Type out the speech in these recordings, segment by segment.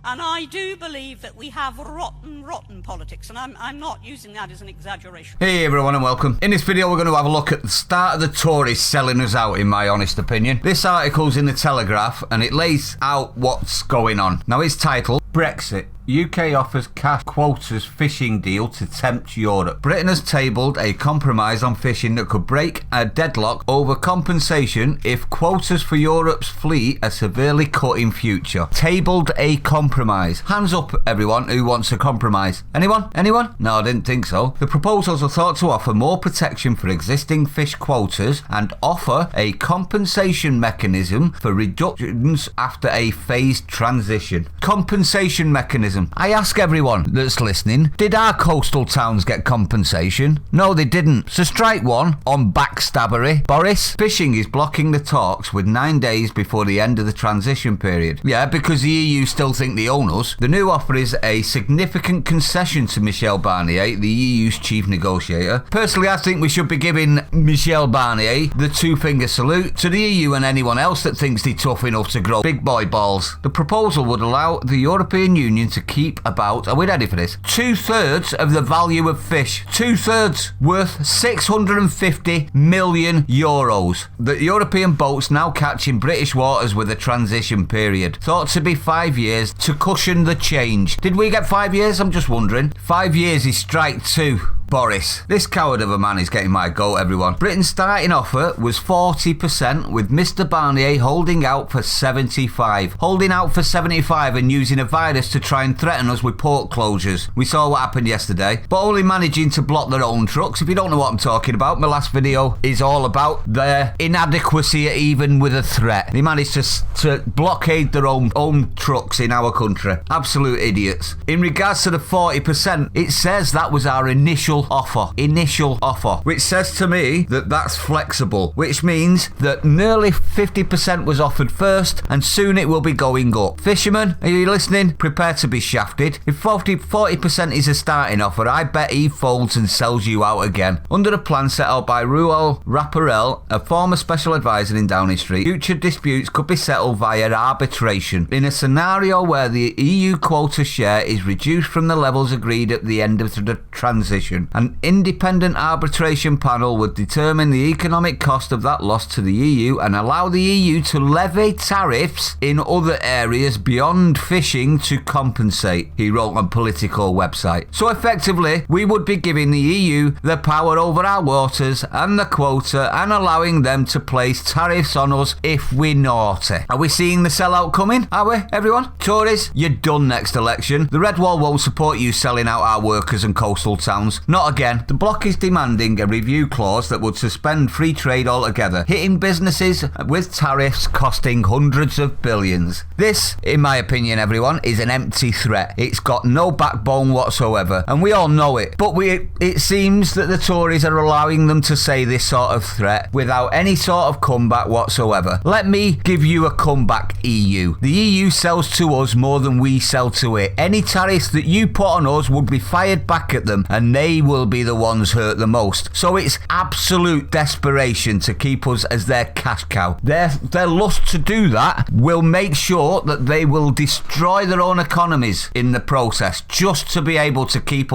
And I do believe that we have rotten politics, and I'm not using that as an exaggeration. Hey everyone and welcome. In this video we're going to have a look at the start of the Tories selling us out, in my honest opinion. This article's in the Telegraph and it lays out what's going on. Now it's titled Brexit. UK offers cash quotas fishing deal to tempt Europe. Britain has tabled a compromise on fishing that could break a deadlock over compensation if quotas for Europe's fleet are severely cut in future. Tabled a compromise. Hands up everyone who wants a compromise. Anyone? Anyone? No, I didn't think so. The proposals are thought to offer more protection for existing fish quotas and offer a compensation mechanism for reductions after a phased transition. Compensation mechanism. I ask everyone that's listening, did our coastal towns get compensation? No, they didn't. So strike one on backstabbery. Boris, fishing is blocking the talks with 9 days before the end of the transition period. Yeah, because the EU still think they own us. The new offer is a significant concession to Michel Barnier, the EU's chief negotiator. Personally, I think we should be giving Michel Barnier the two-finger salute to the EU and anyone else that thinks they're tough enough to grow big boy balls. The proposal would allow the European Union to keep about, are we ready for this? 2/3 of the value of fish. 2/3 worth 650 million euros. The European boats now catch in British waters with a transition period. Thought to be 5 years to cushion the change. Did we get 5 years? I'm just wondering. 5 years is strike two. Boris. This coward of a man is getting my goat, everyone. Britain's starting offer was 40%, with Mr. Barnier holding out for 75. Holding out for 75 and using a virus to try and threaten us with port closures. We saw what happened yesterday, but only managing to block their own trucks. If you don't know what I'm talking about, my last video is all about their inadequacy even with a threat. They managed to blockade their own trucks in our country. Absolute idiots. In regards to the 40%, it says that was our initial offer, which says to me that that's flexible, which means that nearly 50% was offered first and soon it will be going up. Fishermen, are you listening? Prepare to be shafted. If 40% is a starting offer, I bet he folds and sells you out again. Under a plan set out by Ruel Rapparel, a former special advisor in Downing Street, future disputes could be settled via arbitration in a scenario where the EU quota share is reduced from the levels agreed at the end of the transition. An independent arbitration panel would determine the economic cost of that loss to the EU and allow the EU to levy tariffs in other areas beyond fishing to compensate, he wrote on Politico website. So effectively, we would be giving the EU the power over our waters and the quota and allowing them to place tariffs on us if we're naughty. Are we seeing the sellout coming? Are we, everyone? Tories, you're done next election. The Red Wall won't support you selling out our workers and coastal towns. Not again. The bloc is demanding a review clause that would suspend free trade altogether, hitting businesses with tariffs costing hundreds of billions. This, in my opinion, everyone, is an empty threat. It's got no backbone whatsoever, and we all know it. But it seems that the Tories are allowing them to say this sort of threat without any sort of comeback whatsoever. Let me give you a comeback, EU. The EU sells to us more than we sell to it. Any tariffs that you put on us would be fired back at them, and they will be the ones hurt the most. So it's absolute desperation to keep us as their cash cow. Their lust to do that will make sure that they will destroy their own economies in the process just to be able to keep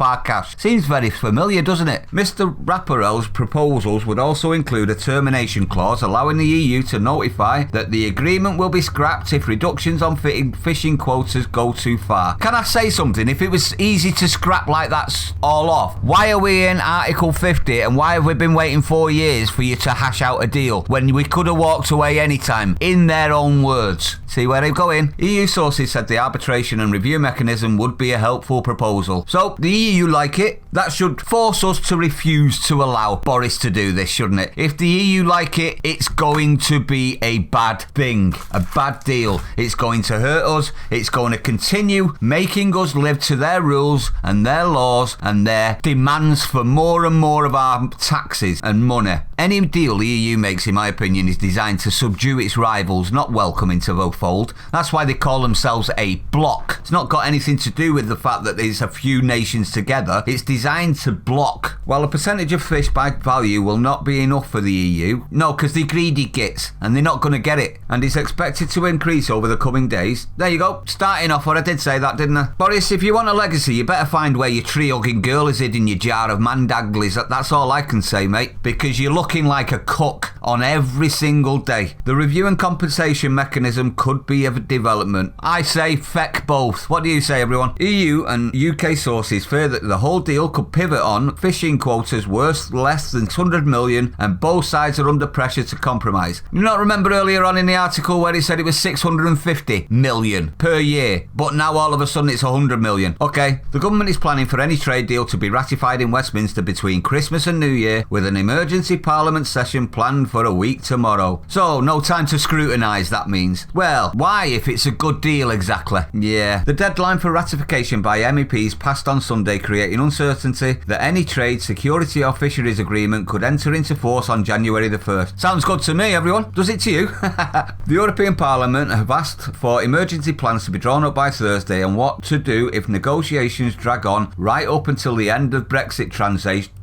our cash. Seems very familiar, doesn't it? Mr. Rapparel's proposals would also include a termination clause allowing the EU to notify that the agreement will be scrapped if reductions on fishing quotas go too far. Can I say something? If it was easy to scrap like that all off, why are we in Article 50 and why have we been waiting 4 years for you to hash out a deal when we could have walked away anytime? In their own words. See where they're going? EU sources said the arbitration and review mechanism would be a helpful proposal. So the EU like it. That should force us to refuse to allow Boris to do this, shouldn't it? If the EU like it, it's going to be a bad thing, a bad deal. It's going to hurt us. It's going to continue making us live to their rules and their laws and their demands for more and more of our taxes and money. Any deal the EU makes, in my opinion, is designed to subdue its rivals, not welcome into the fold. That's why they call themselves a bloc. It's not got anything to do with the fact that there's a few nations together. It's designed to block. While a percentage of fish by value will not be enough for the EU, no, because they're greedy gits, and they're not going to get it. And it's expected to increase over the coming days. There you go. Starting off, I did say that, didn't I? Boris, if you want a legacy, you better find where your tree-hugging girl is hid in your jar of mandaglies. That's all I can say, mate. Because you're looking like a cook on every single day. The review and compensation mechanism could be a development. I say feck both. What do you say, everyone? EU and UK sources fear that the whole deal could pivot on fishing quotas worth less than 600 million, and both sides are under pressure to compromise. You not remember earlier on in the article where it said it was 650 million per year, but now all of a sudden it's 100 million. Okay, the government is planning for any trade deal to be ratified in Westminster between Christmas and New Year, with an emergency Parliament session planned for a week tomorrow. So, no time to scrutinise, that means. Well, why if it's a good deal exactly? Yeah. The deadline for ratification by MEPs passed on Sunday, creating uncertainty that any trade, security or fisheries agreement could enter into force on January the 1st. Sounds good to me, everyone. Does it to you? The European Parliament have asked for emergency plans to be drawn up by Thursday on what to do if negotiations drag on right up until the end of Brexit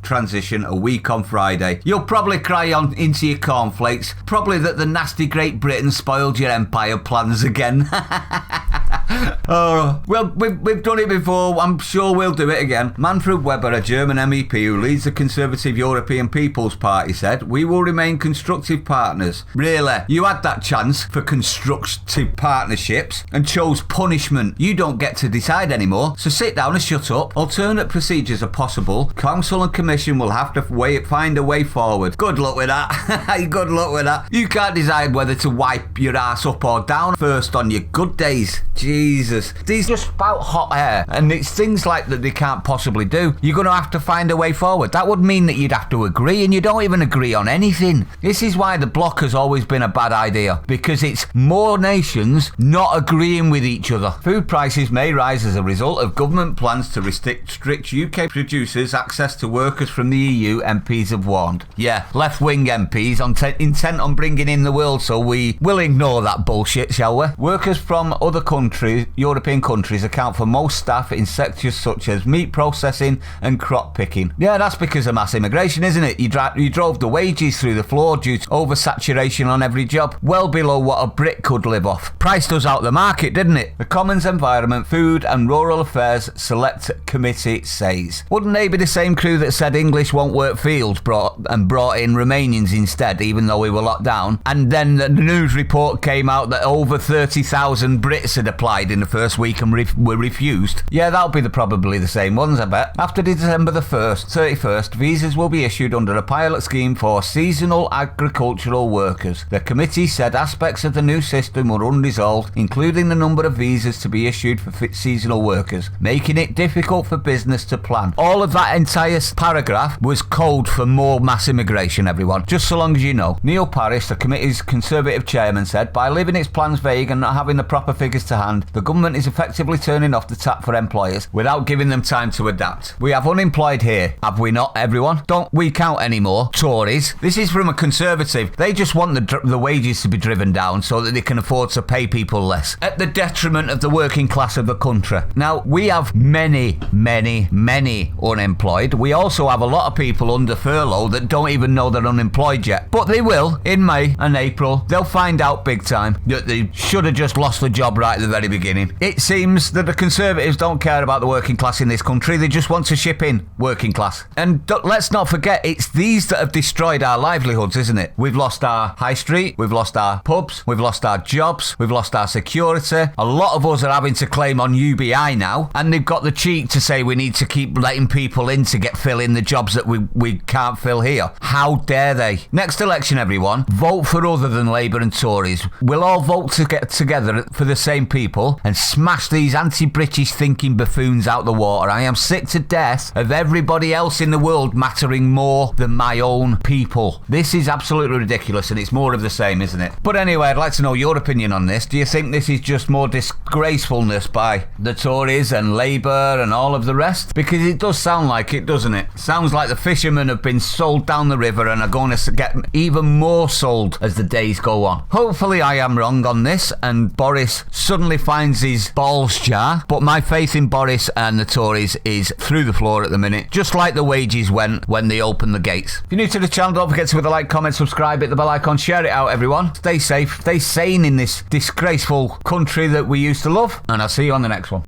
transition a week on Friday. You'll probably cry on into your cornflakes. Probably that the nasty Great Britain spoiled your empire plans again. Oh, well, we've done it before. I'm sure we'll do it again. Manfred Weber, a German MEP who leads the Conservative European People's Party, said, "We will remain constructive partners." Really? You had that chance for constructive partnerships and chose punishment. You don't get to decide anymore, so sit down and shut up. Alternate procedures are possible. Council and Commission will have to find a way forward. Good luck with that. Good luck with that. You can't decide whether to wipe your ass up or down first on your good days. Jesus. These just spout hot air, and it's things like that they can't possibly do. You're going to have to find a way forward. That would mean that you'd have to agree, and you don't even agree on anything. This is why the bloc has always been a bad idea, because it's more nations not agreeing with each other. Food prices may rise as a result of government plans to restrict UK producers' access to workers from the EU, MPs have warned. Yeah, left-wing MPs intent on bringing in the world, so we will ignore that bullshit, shall we? Workers from other countries, European countries, account for most staff in sectors such as meat processing and crop picking. Yeah, that's because of mass immigration, isn't it? You drove the wages through the floor due to oversaturation on every job, well below what a Brit could live off. Priced us out the market, didn't it? The Commons Environment, Food and Rural Affairs Select Committee says. Wouldn't they be the same crew that said English won't work fields brought in Romanians instead, even though we were locked down? And then the news report came out that over 30,000 Brits had applied in the first week and were refused. Yeah, that'll be probably the same ones, I bet. After December the 31st, visas will be issued under a pilot scheme for seasonal agricultural workers. The committee said aspects of the new system were unresolved, including the number of visas to be issued for seasonal workers, making it difficult for business to plan. All of that entire paragraph was code for more mass immigration, everyone. Just so long as you know. Neil Parish, the committee's Conservative chairman, said, by leaving its plans vague and not having the proper figures to hand, the government is effectively turning off the tap for employers without giving them time to adapt. We have unemployed here, have we not, everyone? Don't we count anymore, Tories? This is from a Conservative. They just want the wages to be driven down so that they can afford to pay people less, at the detriment of the working class of the country. Now, we have many unemployed. We also have a lot of people under furlough that don't even know they're unemployed yet. But they will, in May and April. They'll find out big time that they should have just lost the job right at the very beginning. It seems that the Conservatives don't care about the working class in this country. They just want to ship in working class. And let's not forget, it's these that have destroyed our livelihoods, isn't it? We've lost our high street, we've lost our pubs, we've lost our jobs, we've lost our security. A lot of us are having to claim on UBI now, and they've got the cheek to say we need to keep letting people in to fill in the jobs that we can't fill here. How dare they? Next election, everyone, vote for other than Labour and Tories. We'll all vote to get together for the same people. people and smash these anti-British thinking buffoons out the water. I am sick to death of everybody else in the world mattering more than my own people. This is absolutely ridiculous, and it's more of the same, isn't it? But anyway, I'd like to know your opinion on this. Do you think this is just more disgracefulness by the Tories and Labour and all of the rest? Because it does sound like it, doesn't it? Sounds like the fishermen have been sold down the river and are going to get even more sold as the days go on. Hopefully I am wrong on this and Boris suddenly finds his balls jar, but my faith in Boris and the Tories is through the floor at the minute, just like the wages went when they opened the gates. If you're new to the channel, don't forget to hit the like, comment, subscribe, hit the bell icon, share it out, everyone. Stay safe, stay sane in this disgraceful country that we used to love, and I'll see you on the next one.